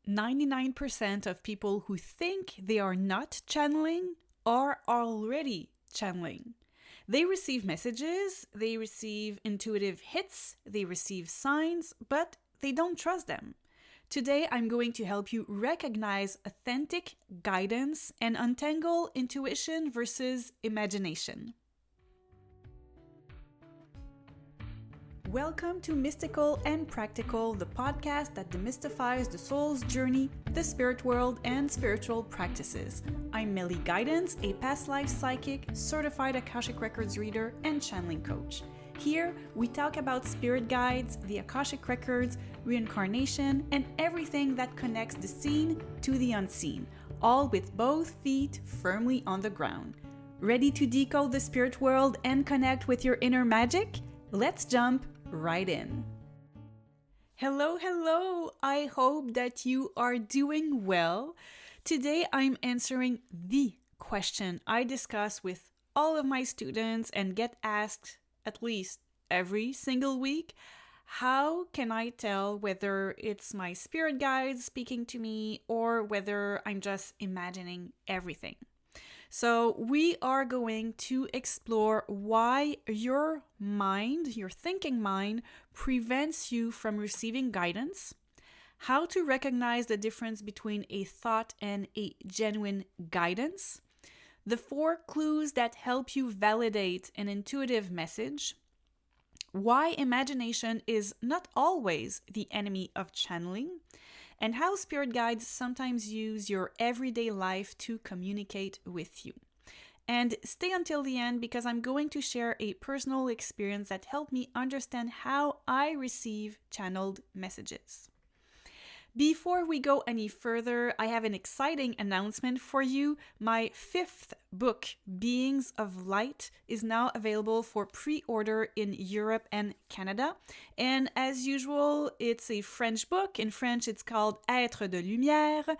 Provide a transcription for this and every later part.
99% of people who think they are not channeling are already channeling. They receive messages, they receive intuitive hits, they receive signs, but they don't trust them. Today, I'm going to help you recognize authentic guidance and untangle intuition versus imagination. Welcome to Mystical and Practical, the podcast that demystifies the soul's journey, the spirit world, and spiritual practices. I'm Melly Guidance, a past life psychic, certified Akashic Records reader, and channeling coach. Here, we talk about spirit guides, the Akashic Records, reincarnation, and everything that connects the seen to the unseen, all with both feet firmly on the ground. Ready to decode the spirit world and connect with your inner magic? Let's jump right in. Hello. I hope that you are doing well. Today I'm answering the question I discuss with all of my students and get asked at least every single week. How can I tell whether it's my spirit guides speaking to me or whether I'm just imagining everything? So we are going to explore why your mind, your thinking mind, prevents you from receiving guidance, how to recognize the difference between a thought and a genuine guidance, the 4 clues that help you validate an intuitive message, why imagination is not always the enemy of channeling, and how spirit guides sometimes use your everyday life to communicate with you. And stay until the end because I'm going to share a personal experience that helped me understand how I receive channeled messages. Before we go any further, I have an exciting announcement for you. My 5th book, Beings of Light, is now available for pre-order in Europe and Canada. And as usual, it's a French book. In French, it's called Être de Lumière.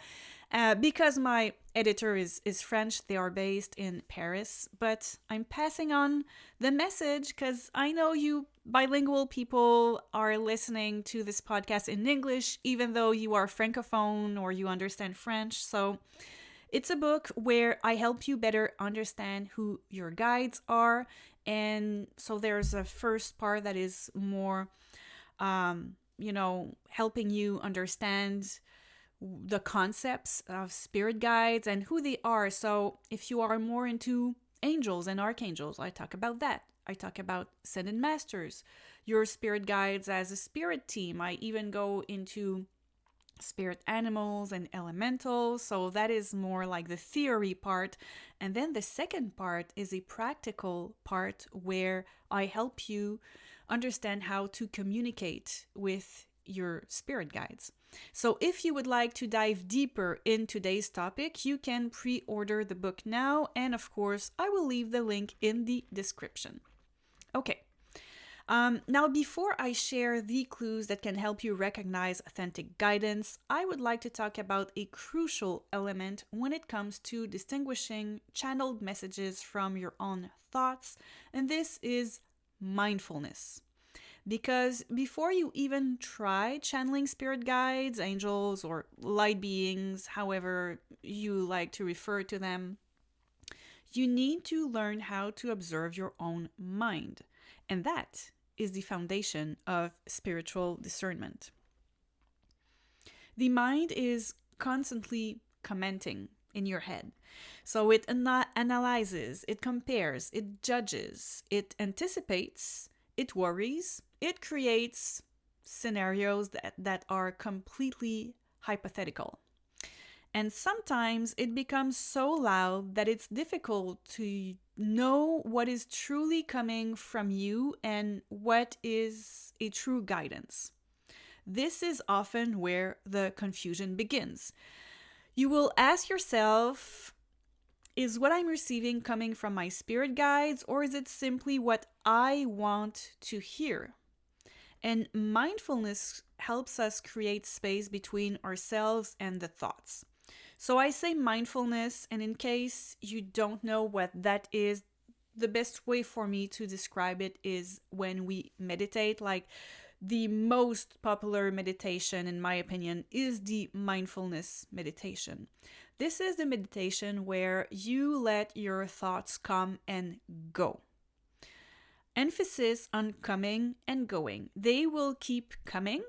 Because my editor is French, they are based in Paris. But I'm passing on the message because I know you bilingual people are listening to this podcast in English, even though you are Francophone or you understand French. So it's a book where I help you better understand who your guides are. And so there's a first part that is more, helping you understand the concepts of spirit guides and who they are. So if you are more into angels and archangels, I talk about that. I talk about ascended masters, your spirit guides as a spirit team. I even go into spirit animals and elementals. So that is more like the theory part. And then the second part is a practical part where I help you understand how to communicate with your spirit guides. So if you would like to dive deeper in today's topic, you can pre-order the book now. And of course, I will leave the link in the description. Okay. Now, before I share the clues that can help you recognize authentic guidance, I would like to talk about a crucial element when it comes to distinguishing channeled messages from your own thoughts, and this is mindfulness. Because before you even try channeling spirit guides, angels, or light beings, however you like to refer to them, you need to learn how to observe your own mind. And that is the foundation of spiritual discernment. The mind is constantly commenting in your head. So it analyzes, it compares, it judges, it anticipates, it worries, it creates scenarios that are completely hypothetical. And sometimes it becomes so loud that it's difficult to know what is truly coming from you and what is a true guidance. This is often where the confusion begins. You will ask yourself, is what I'm receiving coming from my spirit guides, or is it simply what I want to hear? And mindfulness helps us create space between ourselves and the thoughts. So I say mindfulness, and in case you don't know what that is, the best way for me to describe it is when we meditate, like the most popular meditation, in my opinion, is the mindfulness meditation. This is the meditation where you let your thoughts come and go. Emphasis on coming and going. They will keep coming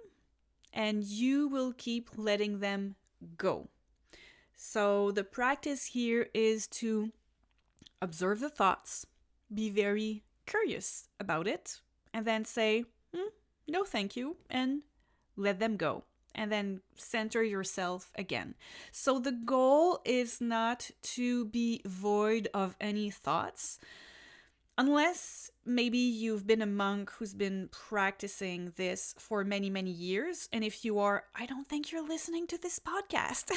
and you will keep letting them go. So the practice here is to observe the thoughts, be very curious about it, and then say, no thank you, and let them go. And then center yourself again. So the goal is not to be void of any thoughts, unless maybe you've been a monk who's been practicing this for many, many years. And if you are, I don't think you're listening to this podcast.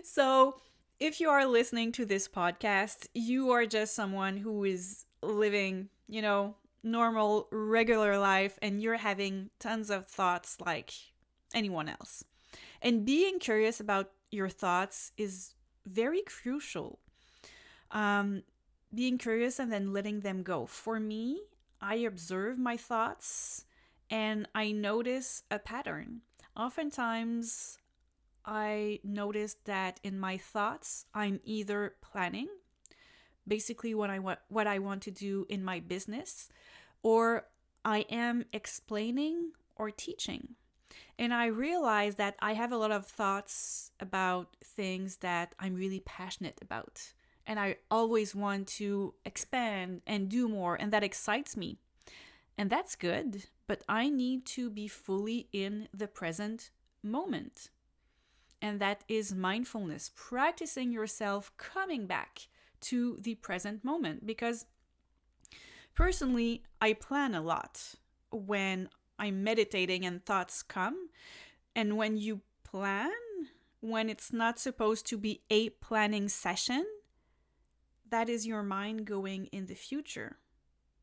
So if you are listening to this podcast, you are just someone who is living, normal, regular life, and you're having tons of thoughts like anyone else. And being curious about your thoughts is very crucial. Being curious and then letting them go. For me, I observe my thoughts and I notice a pattern. Oftentimes, I notice that in my thoughts, I'm either planning, basically what I want to do in my business, or I am explaining or teaching. And I realize that I have a lot of thoughts about things that I'm really passionate about. And I always want to expand and do more, and that excites me. And that's good, but I need to be fully in the present moment. And that is mindfulness, practicing yourself coming back to the present moment. Because personally, I plan a lot when I'm meditating and thoughts come. And when you plan, when it's not supposed to be a planning session, that is your mind going in the future.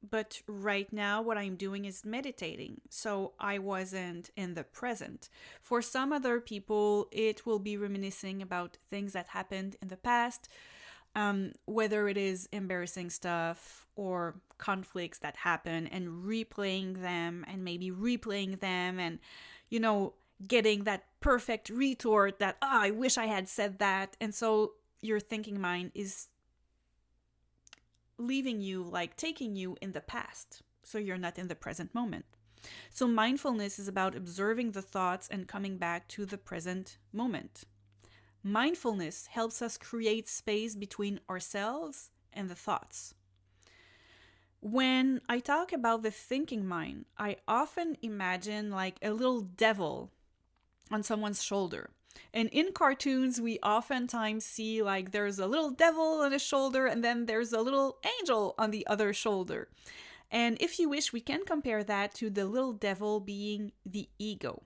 But right now, what I'm doing is meditating. So I wasn't in the present. For some other people, it will be reminiscing about things that happened in the past, whether it is embarrassing stuff or conflicts that happen, and replaying them and maybe replaying them and, getting that perfect retort that, I wish I had said that. And so your thinking mind is leaving you, like taking you in the past. So you're not in the present moment. So mindfulness is about observing the thoughts and coming back to the present moment. Mindfulness helps us create space between ourselves and the thoughts. When I talk about the thinking mind, I often imagine like a little devil on someone's shoulder. And in cartoons, we oftentimes see like there's a little devil on his shoulder and then there's a little angel on the other shoulder. And if you wish, we can compare that to the little devil being the ego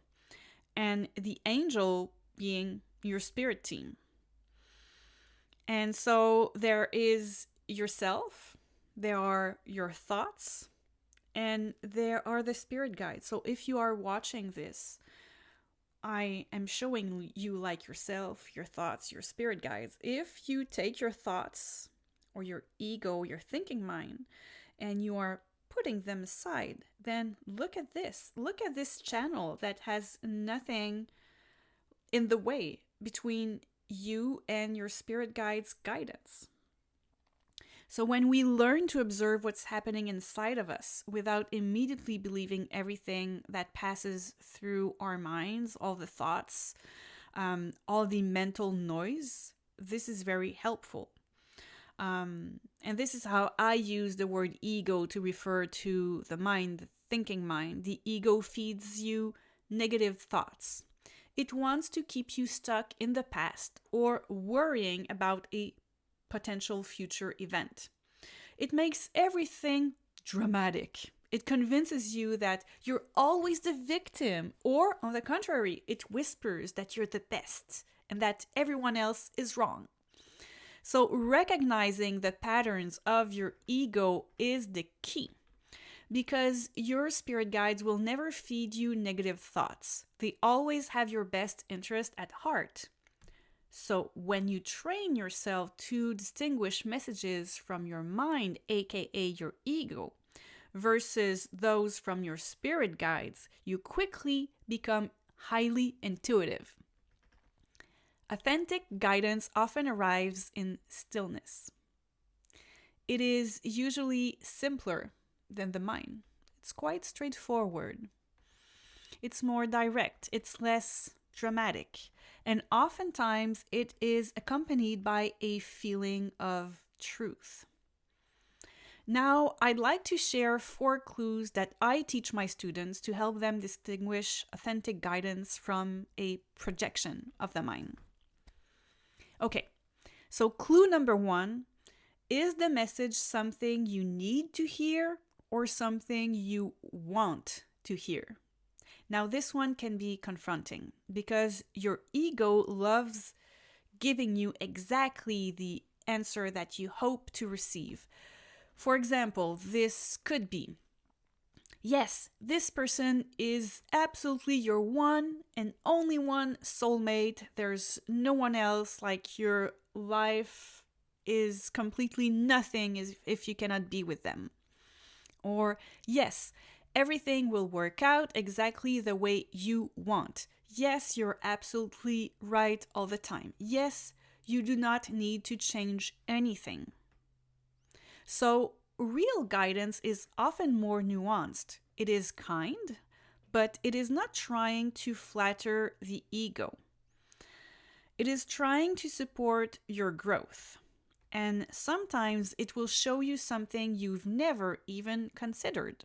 and the angel being your spirit team. And so there is yourself, there are your thoughts, and there are the spirit guides. So if you are watching this, I am showing you like yourself, your thoughts, your spirit guides. If you take your thoughts or your ego, your thinking mind, and you are putting them aside, then look at this. Look at this channel that has nothing in the way between you and your spirit guide's guidance. So when we learn to observe what's happening inside of us without immediately believing everything that passes through our minds, all the thoughts, all the mental noise, this is very helpful. And this is how I use the word ego to refer to the mind, the thinking mind. The ego feeds you negative thoughts. It wants to keep you stuck in the past or worrying about a potential future event. It makes everything dramatic. It convinces you that you're always the victim, or on the contrary, it whispers that you're the best and that everyone else is wrong. So recognizing the patterns of your ego is the key, because your spirit guides will never feed you negative thoughts. They always have your best interest at heart. So when you train yourself to distinguish messages from your mind, aka your ego, versus those from your spirit guides, you quickly become highly intuitive. Authentic guidance often arrives in stillness. It is usually simpler than the mind. It's quite straightforward. It's more direct. It's less dramatic. And oftentimes it is accompanied by a feeling of truth. Now, I'd like to share 4 clues that I teach my students to help them distinguish authentic guidance from a projection of the mind. Okay, so clue number 1, is the message something you need to hear or something you want to hear? Now, this one can be confronting because your ego loves giving you exactly the answer that you hope to receive. For example, this could be, yes, this person is absolutely your one and only one soulmate. There's no one else. Like, your life is completely nothing if you cannot be with them. Or, yes, everything will work out exactly the way you want. Yes, you're absolutely right all the time. Yes, you do not need to change anything. So, real guidance is often more nuanced. It is kind, but it is not trying to flatter the ego. It is trying to support your growth. And sometimes it will show you something you've never even considered.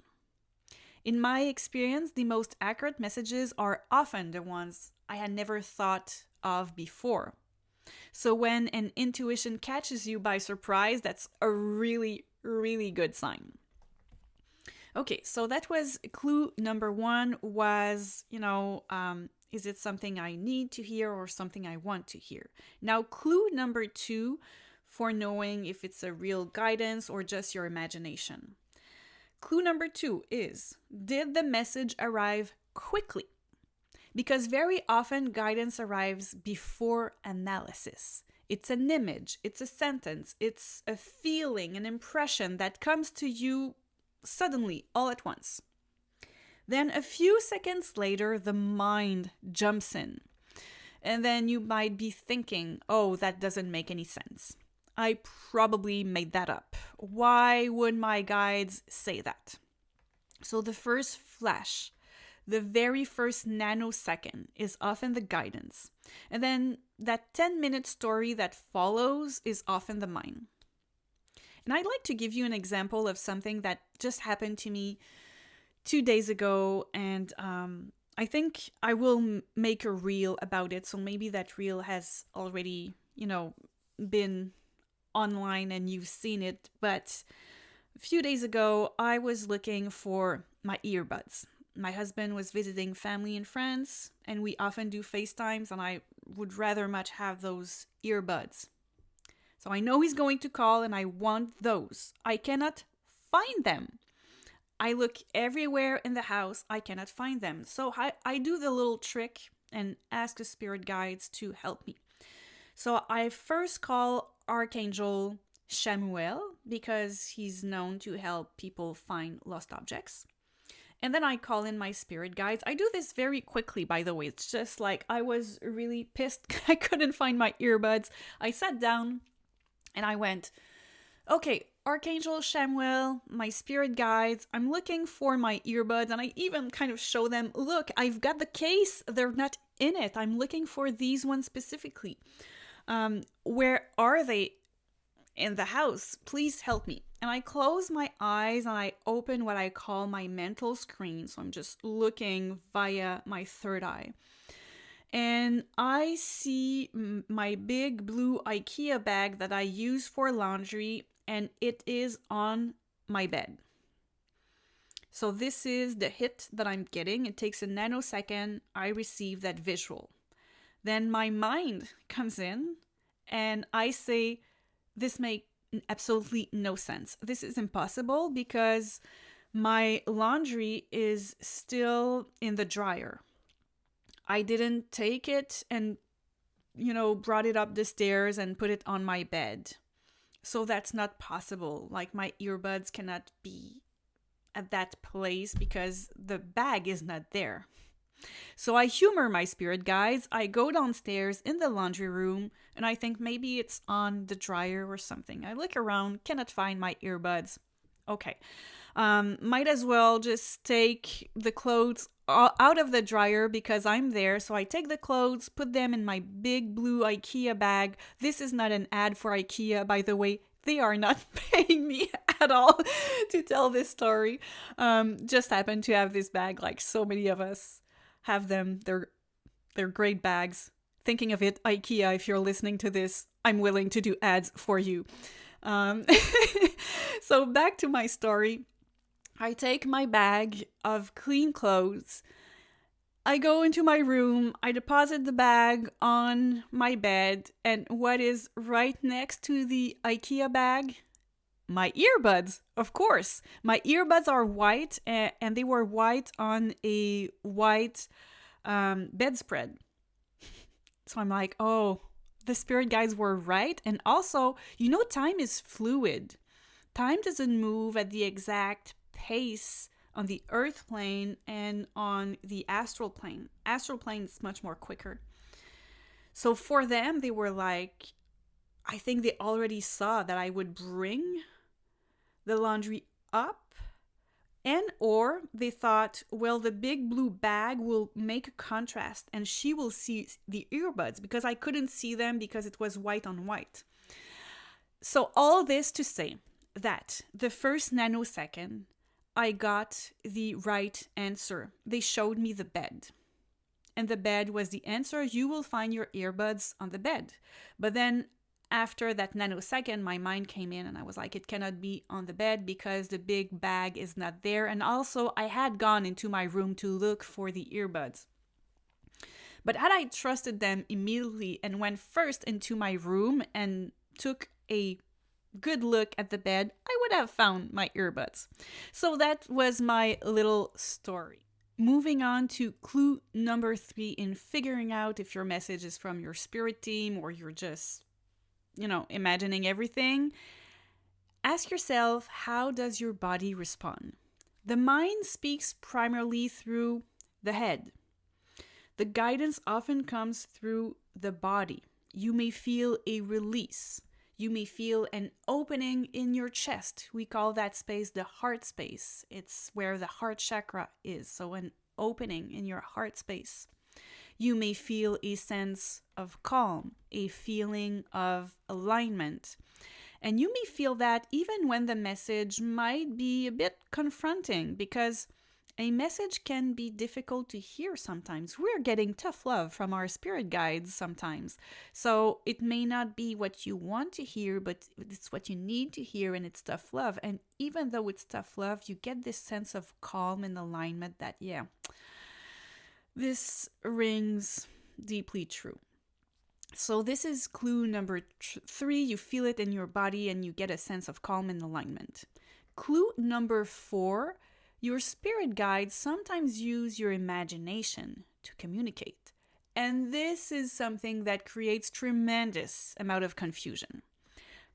In my experience, the most accurate messages are often the ones I had never thought of before. So when an intuition catches you by surprise, that's a really, really good sign. Okay, so that was clue number 1 was, is it something I need to hear or something I want to hear? Now, clue number 2 for knowing if it's a real guidance or just your imagination. Clue number 2 is, did the message arrive quickly? Because very often guidance arrives before analysis. It's an image, it's a sentence, it's a feeling, an impression that comes to you suddenly, all at once. Then a few seconds later, the mind jumps in. And then you might be thinking, oh, that doesn't make any sense. I probably made that up. Why would my guides say that? So the first flash, the very first nanosecond is often the guidance. And then that 10-minute story that follows is often the mind. And I'd like to give you an example of something that just happened to me 2 days ago. And I think I will make a reel about it. So maybe that reel has already, been online and you've seen it. But a few days ago, I was looking for my earbuds. My husband was visiting family and friends, and we often do FaceTimes, and I would rather much have those earbuds. So I know he's going to call, and I want those. I cannot find them. I look everywhere in the house. I cannot find them. So I do the little trick and ask the spirit guides to help me. So I first call Archangel Chamuel because he's known to help people find lost objects. And then I call in my spirit guides. I do this very quickly, by the way. It's just like I was really pissed. I couldn't find my earbuds. I sat down and I went, okay, Archangel Chamuel, my spirit guides, I'm looking for my earbuds. And I even kind of show them, look, I've got the case. They're not in it. I'm looking for these ones specifically. Where are they in the house? Please help me. And I close my eyes and I open what I call my mental screen. So I'm just looking via my third eye. And I see my big blue IKEA bag that I use for laundry, and it is on my bed. So this is the hit that I'm getting. It takes a nanosecond. I receive that visual. Then my mind comes in and I say, this makes absolutely no sense. This is impossible because my laundry is still in the dryer. I didn't take it and, brought it up the stairs and put it on my bed. So that's not possible. Like, my earbuds cannot be at that place because the bag is not there. So I humor my spirit guides. I go downstairs in the laundry room and I think maybe it's on the dryer or something. I look around, cannot find my earbuds. Okay. Might as well just take the clothes out of the dryer because I'm there. So I take the clothes, put them in my big blue IKEA bag. This is not an ad for IKEA, by the way. They are not paying me at all to tell this story. Just happen to have this bag like so many of us have them. They're great bags. Thinking of it, IKEA, if you're listening to this, I'm willing to do ads for you. So back to my story. I take my bag of clean clothes. I go into my room. I deposit the bag on my bed. And what is right next to the IKEA bag? My earbuds, of course. My earbuds are white and they were white on a white bedspread. So I'm like, oh, the spirit guides were right. And also, time is fluid. Time doesn't move at the exact pace on the earth plane and on the astral plane. Astral plane is much more quicker. So for them, they were like, I think they already saw that I would bring the laundry up, and or they thought, well, the big blue bag will make a contrast and she will see the earbuds because I couldn't see them because it was white on white. So all this to say that the first nanosecond, I got the right answer. They showed me the bed. And the bed was the answer. You will find your earbuds on the bed. But then after that nanosecond, my mind came in and I was like, it cannot be on the bed because the big bag is not there. And also, I had gone into my room to look for the earbuds. But had I trusted them immediately and went first into my room and took a good look at the bed, I would have found my earbuds. So that was my little story. Moving on to clue number 3 in figuring out if your message is from your spirit team or you're just imagining everything. Ask yourself, how does your body respond? The mind speaks primarily through the head. The guidance often comes through the body. You may feel a release. You may feel an opening in your chest. We call that space the heart space. It's where the heart chakra is. So an opening in your heart space. You may feel a sense of calm, a feeling of alignment. And you may feel that even when the message might be a bit confronting, because a message can be difficult to hear sometimes. We're getting tough love from our spirit guides sometimes. So it may not be what you want to hear, but it's what you need to hear, and it's tough love. And even though it's tough love, you get this sense of calm and alignment that, yeah, this rings deeply true. So this is clue number 3. You feel it in your body and you get a sense of calm and alignment. Clue number 4, your spirit guides sometimes use your imagination to communicate. And this is something that creates tremendous amount of confusion.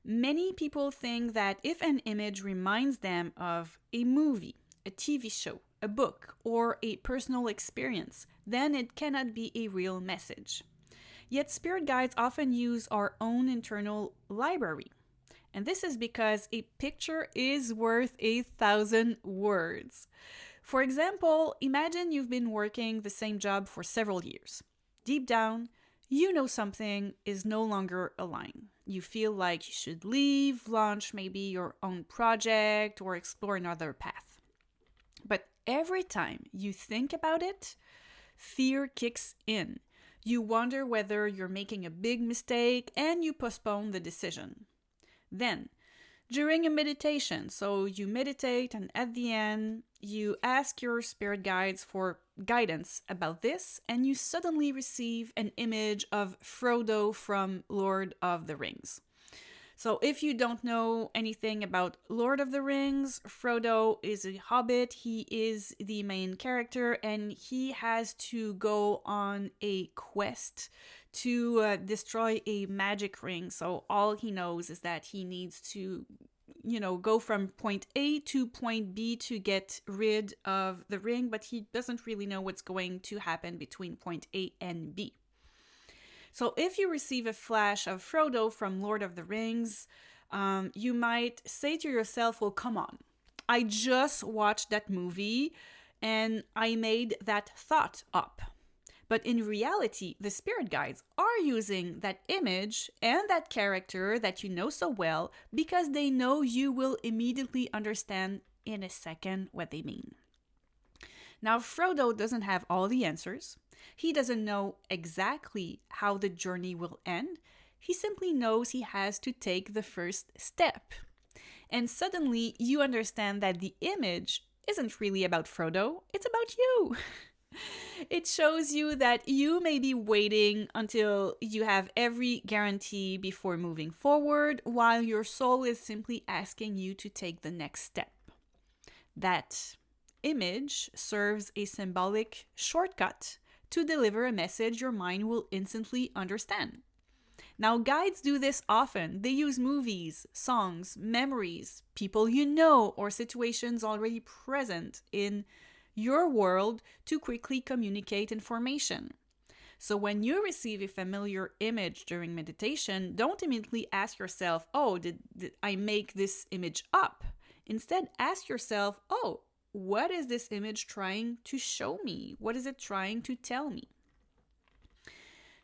Many people think that if an image reminds them of a movie, a TV show, a book, or a personal experience, then it cannot be a real message. Yet spirit guides often use our own internal library. And this is because a picture is worth 1,000 words. For example, imagine you've been working the same job for several years. Deep down, you know something is no longer aligned. You feel like you should leave, launch maybe your own project, or explore another path. But every time you think about it, fear kicks in. You wonder whether you're making a big mistake and you postpone the decision. Then, during a meditation, so you meditate and at the end, you ask your spirit guides for guidance about this and you suddenly receive an image of Frodo from Lord of the Rings. So if you don't know anything about Lord of the Rings, Frodo is a hobbit. He is the main character and he has to go on a quest to destroy a magic ring. So all he knows is that he needs to go from point A to point B to get rid of the ring, but he doesn't really know what's going to happen between point A and B. So if you receive a flash of Frodo from Lord of the Rings, you might say to yourself, well, come on, I just watched that movie and I made that thought up. But in reality, the spirit guides are using that image and that character that you know so well because they know you will immediately understand in a second what they mean. Now, Frodo doesn't have all the answers. He doesn't know exactly how the journey will end. He simply knows he has to take the first step. And suddenly you understand that the image isn't really about Frodo, it's about you. It shows you that you may be waiting until you have every guarantee before moving forward, while your soul is simply asking you to take the next step. That image serves a symbolic shortcut to deliver a message your mind will instantly understand. Now, guides do this often. They use movies, songs, memories, people you know, or situations already present in your world to quickly communicate information. So when you receive a familiar image during meditation, don't immediately ask yourself, oh, did I make this image up? Instead, ask yourself, oh, what is this image trying to show me? What is it trying to tell me?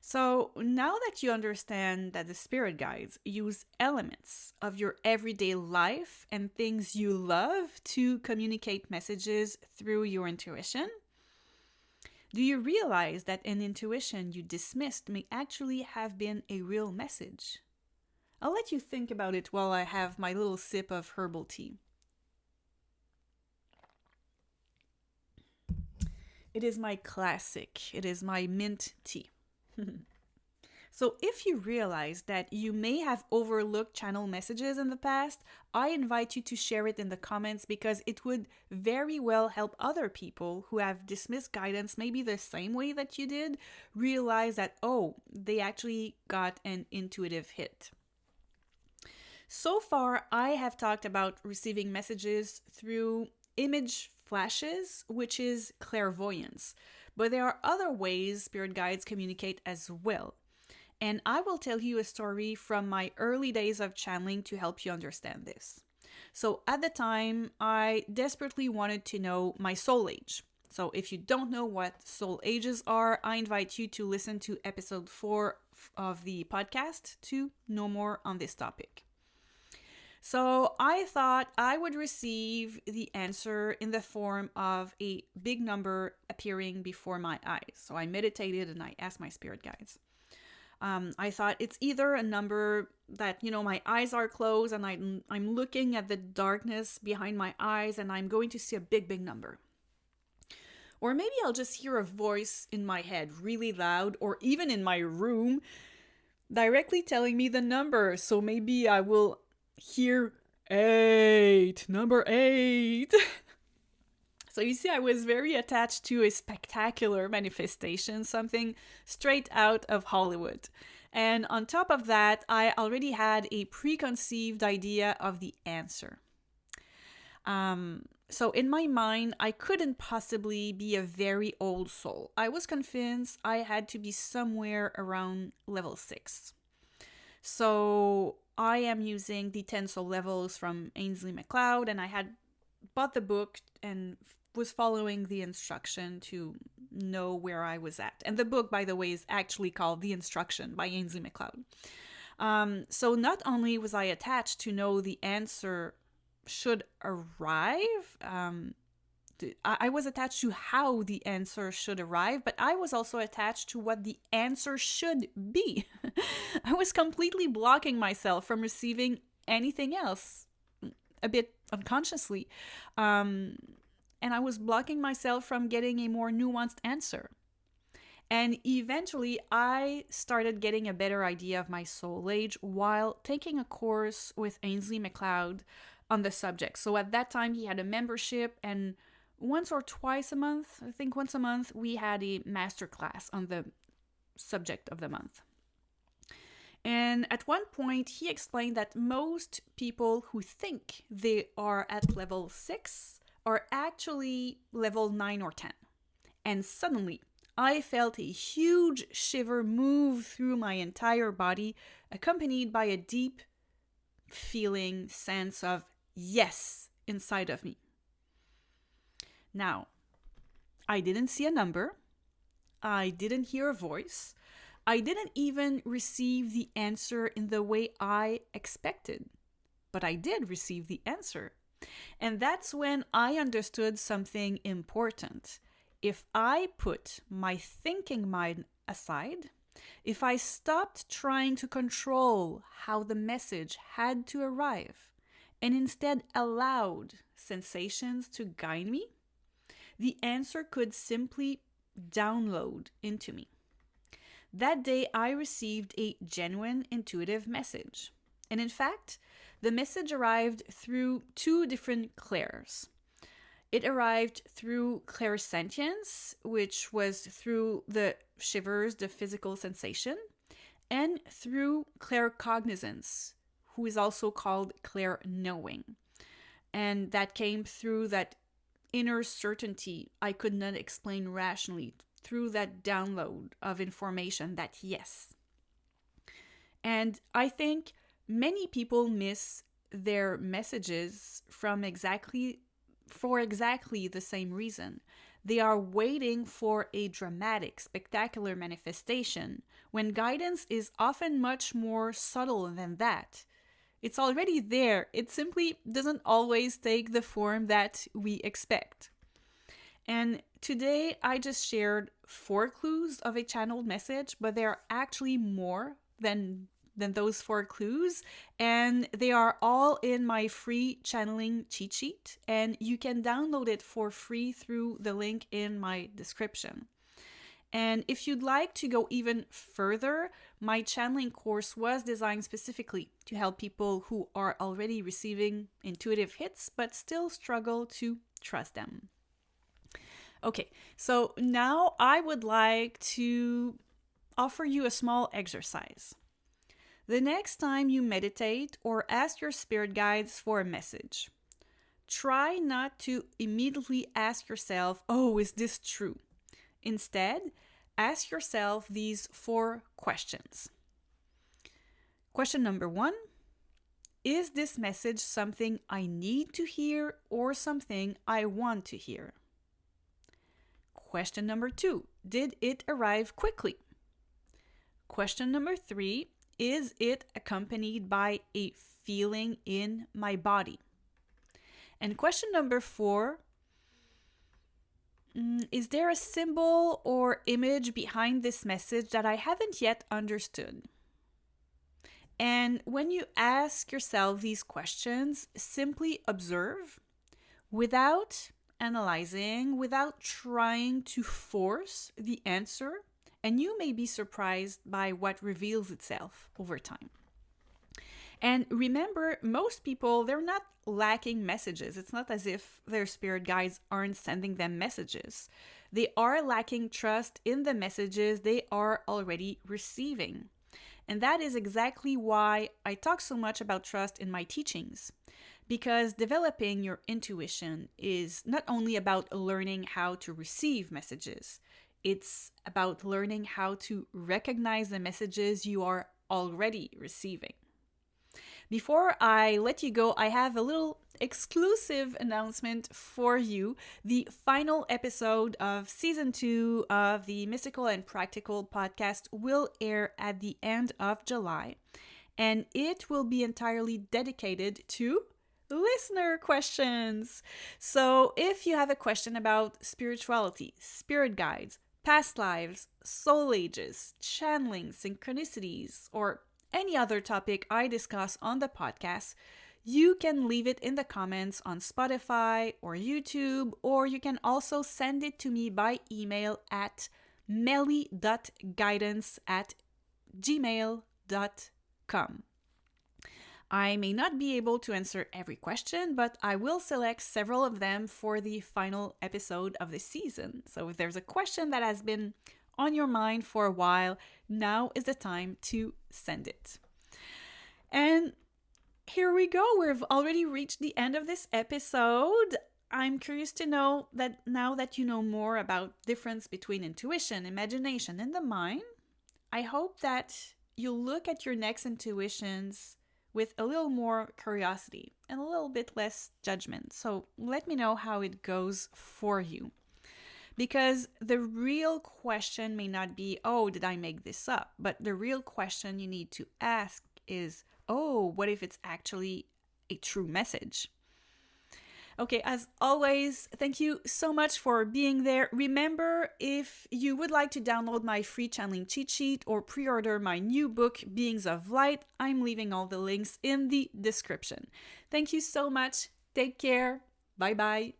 So now that you understand that the spirit guides use elements of your everyday life and things you love to communicate messages through your intuition, do you realize that an intuition you dismissed may actually have been a real message? I'll let you think about it while I have my little sip of herbal tea. It is my classic. It is my mint tea. So if you realize that you may have overlooked channel messages in the past, I invite you to share it in the comments because it would very well help other people who have dismissed guidance maybe the same way that you did realize that, oh, they actually got an intuitive hit. So far, I have talked about receiving messages through image flashes, which is clairvoyance. But there are other ways spirit guides communicate as well. And I will tell you a story from my early days of channeling to help you understand this. So at the time, I desperately wanted to know my soul age. So if you don't know what soul ages are, I invite you to listen to episode 4 of the podcast to know more on this topic. So I thought I would receive the answer in the form of a big number appearing before my eyes. So I meditated and I asked my spirit guides. I thought it's either a number that, my eyes are closed and I'm looking at the darkness behind my eyes and I'm going to see a big, big number. Or maybe I'll just hear a voice in my head really loud or even in my room directly telling me the number. So maybe I will hear 8, number 8. So you see, I was very attached to a spectacular manifestation, something straight out of Hollywood. And on top of that, I already had a preconceived idea of the answer. So in my mind, I couldn't possibly be a very old soul. I was convinced I had to be somewhere around level 6. So I am using the 10 soul levels from Ainsley MacLeod, and I had bought the book and was following the instruction to know where I was at. And the book, by the way, is actually called The Instruction by Ainsley MacLeod. So not only was I attached to know the answer should arrive, I was attached to how the answer should arrive, but I was also attached to what the answer should be. I was completely blocking myself from receiving anything else, a bit unconsciously. And I was blocking myself from getting a more nuanced answer. And eventually, I started getting a better idea of my soul age while taking a course with Ainsley MacLeod on the subject. So at that time, he had a membership, and once or twice a month, I think once a month, we had a masterclass on the subject of the month. And at one point, he explained that most people who think they are at level 6 are actually level 9 or 10. And suddenly, I felt a huge shiver move through my entire body, accompanied by a deep feeling sense of yes inside of me. Now, I didn't see a number. I didn't hear a voice. I didn't even receive the answer in the way I expected. But I did receive the answer. And that's when I understood something important. If I put my thinking mind aside, if I stopped trying to control how the message had to arrive, and instead allowed sensations to guide me, the answer could simply download into me. That day, I received a genuine intuitive message. And in fact, the message arrived through two different clairs. It arrived through Clairsentience, which was through the shivers, the physical sensation, and through claircognizance, who is also called clair-knowing. And that came through that inner certainty I could not explain rationally, through that download of information, that yes. And I think many people miss their messages for exactly the same reason. They are waiting for a dramatic, spectacular manifestation, when guidance is often much more subtle than that. It's already there. It simply doesn't always take the form that we expect. And today I just shared 4 clues of a channeled message, but there are actually more than those 4 clues, and they are all in my free channeling cheat sheet, and you can download it for free through the link in my description. And if you'd like to go even further, my channeling course was designed specifically to help people who are already receiving intuitive hits but still struggle to trust them. Okay, so now I would like to offer you a small exercise. The next time you meditate or ask your spirit guides for a message, try not to immediately ask yourself, oh, is this true? Instead, ask yourself these 4 questions. Question number 1, is this message something I need to hear or something I want to hear? Question number 2, did it arrive quickly? Question number 3, is it accompanied by a feeling in my body? And question number 4, is there a symbol or image behind this message that I haven't yet understood? And when you ask yourself these questions, simply observe without analyzing, without trying to force the answer, and you may be surprised by what reveals itself over time. And remember, most people, they're not lacking messages. It's not as if their spirit guides aren't sending them messages. They are lacking trust in the messages they are already receiving. And that is exactly why I talk so much about trust in my teachings. Because developing your intuition is not only about learning how to receive messages, it's about learning how to recognize the messages you are already receiving. Before I let you go, I have a little exclusive announcement for you. The final episode of Season 2 of the Mystical and Practical podcast will air at the end of July, and it will be entirely dedicated to listener questions. So if you have a question about spirituality, spirit guides, past lives, soul ages, channeling, synchronicities, or any other topic I discuss on the podcast, you can leave it in the comments on Spotify or YouTube, or you can also send it to me by email at melly.guidance@gmail.com. I may not be able to answer every question, but I will select several of them for the final episode of the season. So if there's a question that has been on your mind for a while, now is the time to send it. And here we go. We've already reached the end of this episode. I'm curious to know that now that you know more about difference between intuition, imagination, and the mind, I hope that you'll look at your next intuitions with a little more curiosity and a little bit less judgment. So let me know how it goes for you. Because the real question may not be, oh, did I make this up? But the real question you need to ask is, oh, what if it's actually a true message? Okay, as always, thank you so much for being there. Remember, if you would like to download my free channeling cheat sheet or pre-order my new book, Beings of Light, I'm leaving all the links in the description. Thank you so much. Take care. Bye-bye.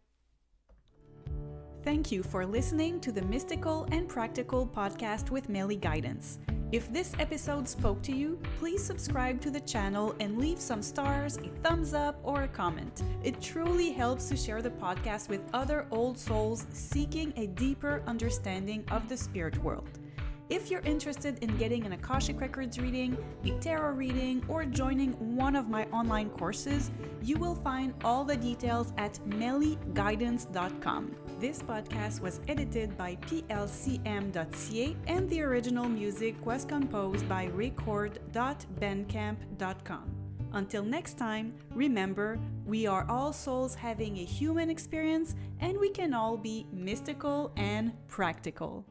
Thank you for listening to the Mystical and Practical podcast with Melly Guidance. If this episode spoke to you, please subscribe to the channel and leave some stars, a thumbs up, or a comment. It truly helps to share the podcast with other old souls seeking a deeper understanding of the spirit world. If you're interested in getting an Akashic Records reading, a tarot reading, or joining one of my online courses, you will find all the details at mellyguidance.com. This podcast was edited by plcm.ca and the original music was composed by record.bandcamp.com. Until next time, remember, we are all souls having a human experience and we can all be mystical and practical.